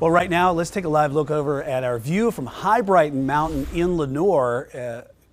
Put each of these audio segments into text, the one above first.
Well, right now, let's take a live look over at our view from High Brighton Mountain in Lenoir.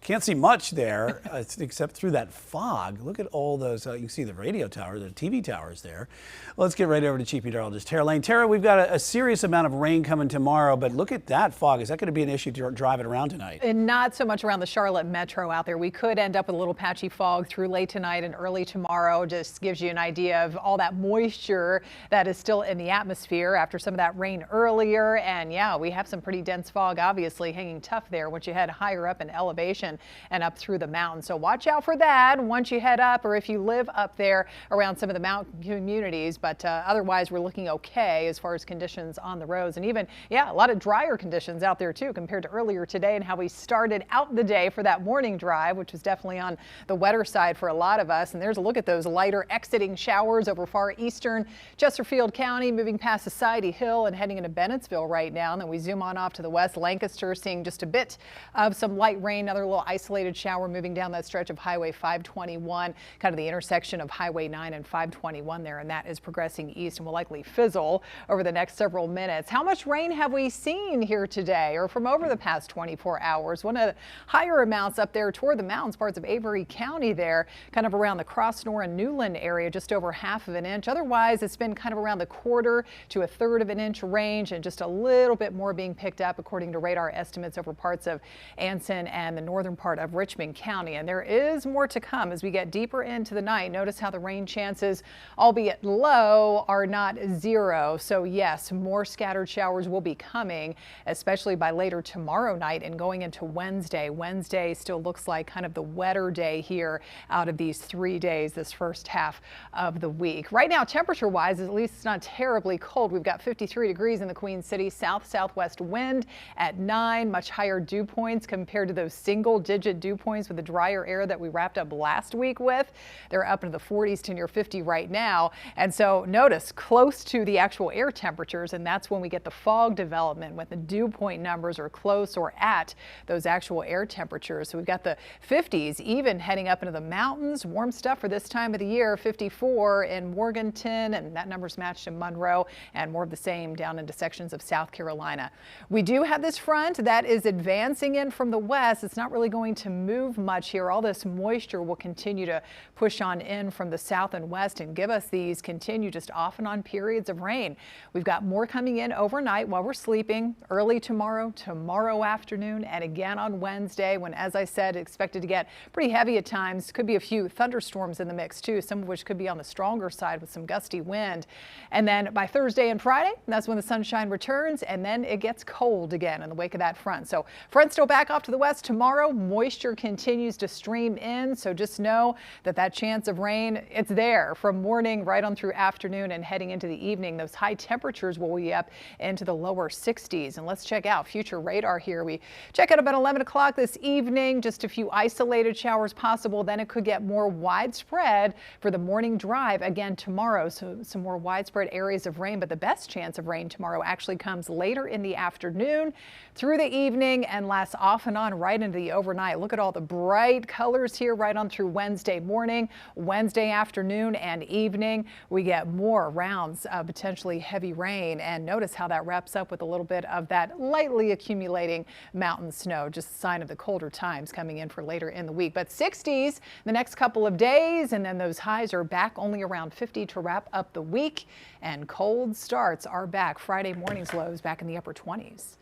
Can't see much there except through that fog. Look at all those. You can see the radio tower, the TV towers there. Let's get right over to Chief Meteorologist Tara Lane. Tara, we've got a serious amount of rain coming tomorrow, but look at that fog. Is that going to be an issue driving around tonight? And not so much around the Charlotte metro out there. We could end up with a little patchy fog through late tonight and early tomorrow. Just gives you an idea of all that moisture that is still in the atmosphere after some of that rain earlier. And yeah, we have some pretty dense fog, obviously hanging tough there once you head higher up in elevation and up through the mountains. So watch out for that once you head up, or if you live up there around some of the mountain communities. But otherwise, we're looking okay as far as conditions on the roads, and even, yeah, a lot of drier conditions out there too compared to earlier today and how we started out the day for that morning drive, which was definitely on the wetter side for a lot of us. And there's a look at those lighter exiting showers over far eastern Chesterfield County, moving past Society Hill and heading into Bennettsville right now. And then we zoom on off to the west, Lancaster, seeing just a bit of some light rain, another little isolated shower moving down that stretch of Highway 521, kind of the intersection of Highway 9 and 521 there, and that is progressing east and will likely fizzle over the next several minutes. How much rain have we seen here today or from over the past 24 hours? One of the higher amounts up there toward the mountains, parts of Avery County there, kind of around the Crossnor and Newland area, just over ½ of an inch. Otherwise, it's been kind of around the 1/4 to 1/3 of an inch range, and just a little bit more being picked up according to radar estimates over parts of Anson and the northern part of Richmond County. And there is more to come as we get deeper into the night. Notice how the rain chances, albeit low, are not zero. So yes, more scattered showers will be coming, especially by later tomorrow night and going into Wednesday. Wednesday still looks like kind of the wetter day here out of these 3 days, this first half of the week. Right now, temperature wise, at least it's not terribly cold. We've got 53 degrees in the Queen City, south-southwest wind at 9, much higher dew points compared to those single-digit dew points with the drier air that we wrapped up last week with. They're up into the 40s to near 50 right now. And so notice close to the actual air temperatures, and that's when we get the fog development when the dew point numbers are close or at those actual air temperatures. So we've got the 50s even heading up into the mountains. Warm stuff for this time of the year. 54 in Morganton, and that number's matched in Monroe, and more of the same down into sections of South Carolina. We do have this front that is advancing in from the west. It's not really going to move much here. All this moisture will continue to push on in from the south and west and give us these continue just off and on periods of rain. We've got more coming in overnight while we're sleeping, early tomorrow afternoon, and again on Wednesday when, as I said, expected to get pretty heavy at times. Could be a few thunderstorms in the mix too, some of which could be on the stronger side with some gusty wind. And then by Thursday and Friday, that's when the sunshine returns, and then it gets cold again in the wake of that front. So front still back off to the west tomorrow. Moisture continues to stream in, so just know that that chance of rain, it's there from morning right on through afternoon and heading into the evening. Those high temperatures will be up into the lower 60s. And let's check out future radar here. We check out about 11 o'clock this evening, just a few isolated showers possible. Then it could get more widespread for the morning drive again tomorrow. So some more widespread areas of rain, but the best chance of rain tomorrow actually comes later in the afternoon through the evening and lasts off and on right into the overnight. Look at all the bright colors here right on through Wednesday morning, Wednesday afternoon and evening. We get more rounds of potentially heavy rain, and notice how that wraps up with a little bit of that lightly accumulating mountain snow, just a sign of the colder times coming in for later in the week. But 60s the next couple of days, and then those highs are back only around 50 to wrap up the week, and cold starts are back. Friday morning's lows back in the upper 20s.